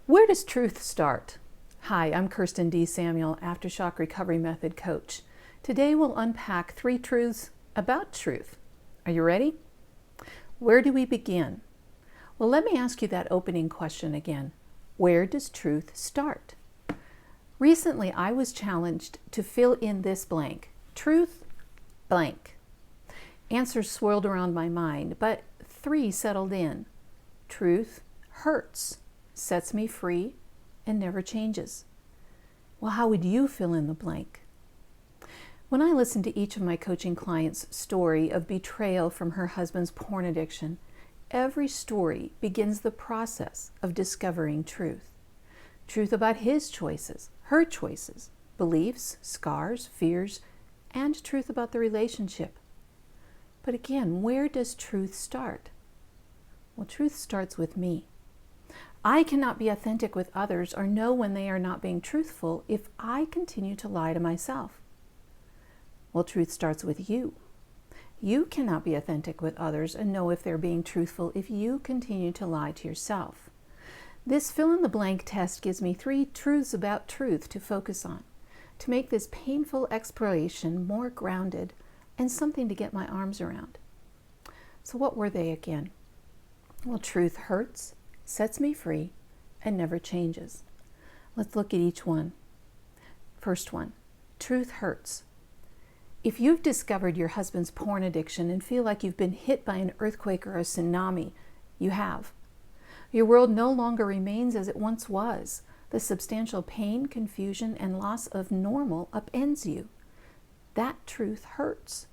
Where does truth start? Hi, I'm Kirsten D. Samuel, Aftershock Recovery Method Coach. Today we'll unpack 3 truths about truth. Are you ready? Where do we begin? Well, let me ask you that opening question again. Where does truth start? Recently, I was challenged to fill in this blank. Truth, blank. Answers swirled around my mind, but 3 settled in. Truth hurts, sets me free, and never changes. Well, how would you fill in the blank? When I listen to each of my coaching clients' story of betrayal from her husband's porn addiction, every story begins the process of discovering truth. Truth about his choices, her choices, beliefs, scars, fears, and truth about the relationship. But again, where does truth start? Well, truth starts with me. I cannot be authentic with others or know when they are not being truthful if I continue to lie to myself. Well, truth starts with you. You cannot be authentic with others and know if they're being truthful if you continue to lie to yourself. This fill-in-the-blank test gives me 3 truths about truth to focus on, to make this painful exploration more grounded and something to get my arms around. So what were they again? Well, truth hurts, sets me free, and never changes. Let's look at each one. First one, truth hurts. If you've discovered your husband's porn addiction and feel like you've been hit by an earthquake or a tsunami, you have. Your world no longer remains as it once was. The substantial pain, confusion, and loss of normal upends you. That truth hurts.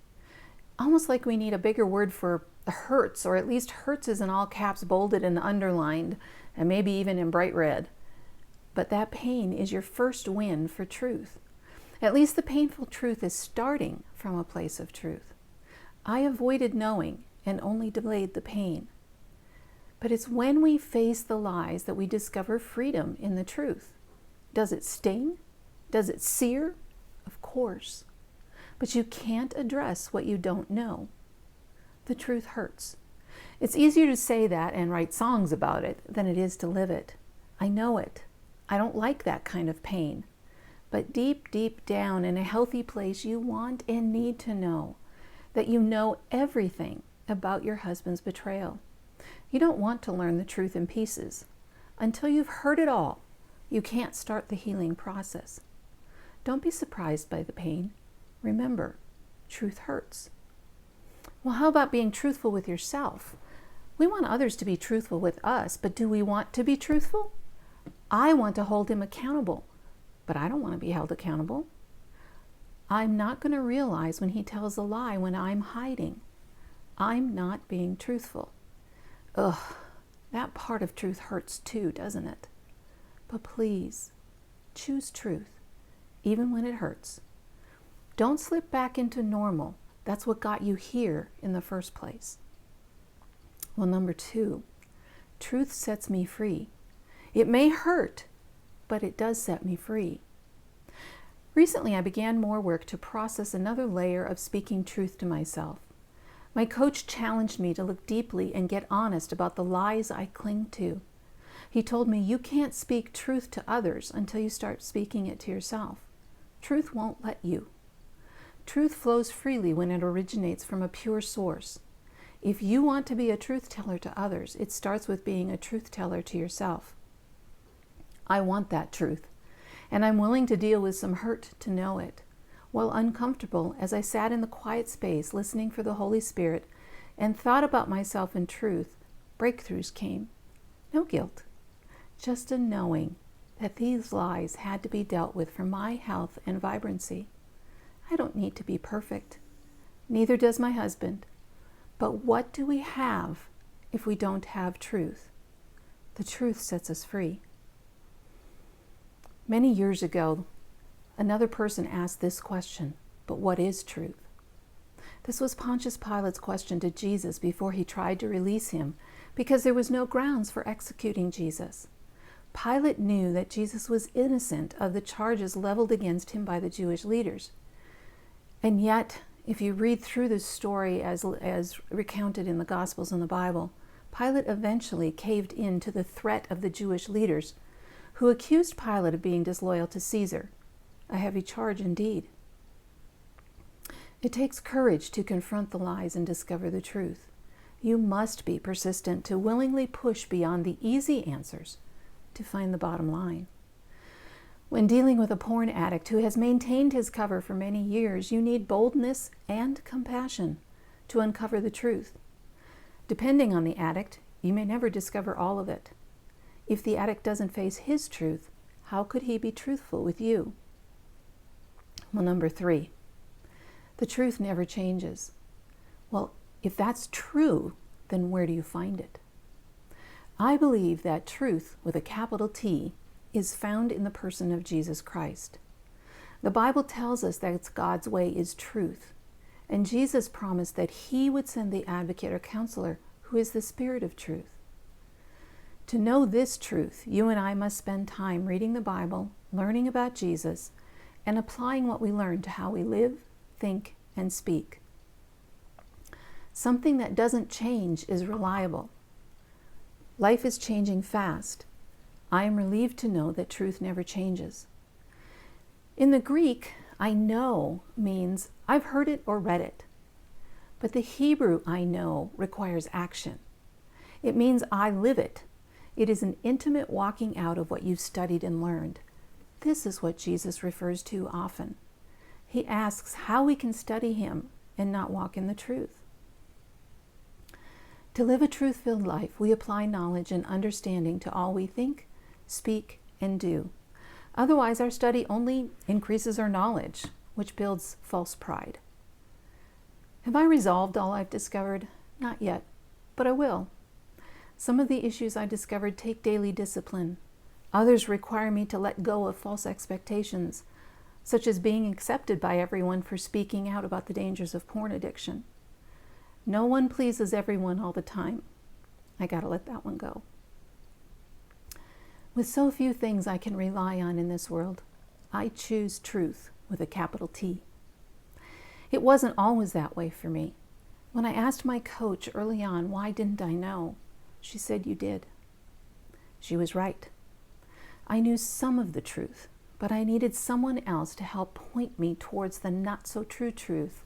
Almost like we need a bigger word for hurts, or at least hurts is in all caps, bolded and underlined, and maybe even in bright red. But that pain is your first win for truth. At least the painful truth is starting from a place of truth. I avoided knowing and only delayed the pain. But it's when we face the lies that we discover freedom in the truth. Does it sting? Does it sear? Of course. But you can't address what you don't know. The truth hurts. It's easier to say that and write songs about it than it is to live it. I know it. I don't like that kind of pain. But deep, deep down in a healthy place, you want and need to know that you know everything about your husband's betrayal. You don't want to learn the truth in pieces. Until you've heard it all, you can't start the healing process. Don't be surprised by the pain. Remember, truth hurts. Well, how about being truthful with yourself? We want others to be truthful with us, but do we want to be truthful? I want to hold him accountable, but I don't want to be held accountable. I'm not going to realize when he tells a lie when I'm hiding. I'm not being truthful. Ugh, that part of truth hurts too, doesn't it? But please, choose truth, even when it hurts. Don't slip back into normal. That's what got you here in the first place. Well, number 2, truth sets me free. It may hurt, but it does set me free. Recently, I began more work to process another layer of speaking truth to myself. My coach challenged me to look deeply and get honest about the lies I cling to. He told me, you can't speak truth to others until you start speaking it to yourself. Truth won't let you. Truth flows freely when it originates from a pure source. If you want to be a truth teller to others, it starts with being a truth teller to yourself. I want that truth, and I'm willing to deal with some hurt to know it. While uncomfortable, as I sat in the quiet space listening for the Holy Spirit and thought about myself in truth, breakthroughs came. No guilt, just a knowing that these lies had to be dealt with for my health and vibrancy. I don't need to be perfect. Neither does my husband. But what do we have if we don't have truth? The truth sets us free. Many years ago, another person asked this question, but what is truth? This was Pontius Pilate's question to Jesus before he tried to release him because there was no grounds for executing Jesus. Pilate knew that Jesus was innocent of the charges leveled against him by the Jewish leaders. And yet, if you read through this story as recounted in the Gospels and the Bible, Pilate eventually caved in to the threat of the Jewish leaders, who accused Pilate of being disloyal to Caesar, a heavy charge indeed. It takes courage to confront the lies and discover the truth. You must be persistent to willingly push beyond the easy answers to find the bottom line. When dealing with a porn addict who has maintained his cover for many years, you need boldness and compassion to uncover the truth. Depending on the addict, you may never discover all of it. If the addict doesn't face his truth, how could he be truthful with you? Well, number 3, the truth never changes. Well, if that's true, then where do you find it? I believe that truth, with a capital T, is found in the person of Jesus Christ. The Bible tells us that God's way is truth, and Jesus promised that he would send the advocate or counselor who is the Spirit of truth. To know this truth, you and I must spend time reading the Bible, learning about Jesus, and applying what we learn to how we live, think, and speak. Something that doesn't change is reliable. Life is changing fast. I am relieved to know that truth never changes. In the Greek, I know means I've heard it or read it. But the Hebrew I know requires action. It means I live it. It is an intimate walking out of what you've studied and learned. This is what Jesus refers to often. He asks how we can study him and not walk in the truth. To live a truth-filled life, we apply knowledge and understanding to all we think, speak, and do. Otherwise, our study only increases our knowledge, which builds false pride. Have I resolved all I've discovered? Not yet, but I will. Some of the issues I discovered take daily discipline. Others require me to let go of false expectations, such as being accepted by everyone for speaking out about the dangers of porn addiction. No one pleases everyone all the time. I gotta let that one go. With so few things I can rely on in this world, I choose truth with a capital T. It wasn't always that way for me. When I asked my coach early on, why didn't I know? She said, you did. She was right. I knew some of the truth, but I needed someone else to help point me towards the not-so-true truth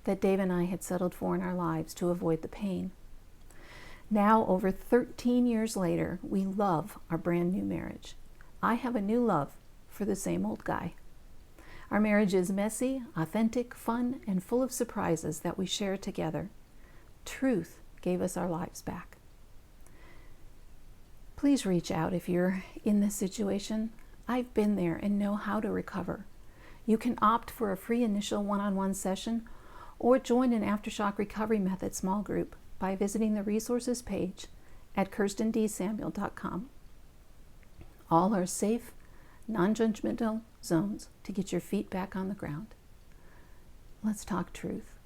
that Dave and I had settled for in our lives to avoid the pain. Now, over 13 years later, we love our brand new marriage. I have a new love for the same old guy. Our marriage is messy, authentic, fun, and full of surprises that we share together. Truth gave us our lives back. Please reach out if you're in this situation. I've been there and know how to recover. You can opt for a free initial one-on-one session or join an Aftershock Recovery Method small group by visiting the resources page at KirstenDSamuel.com. All are safe, non-judgmental zones to get your feet back on the ground. Let's talk truth.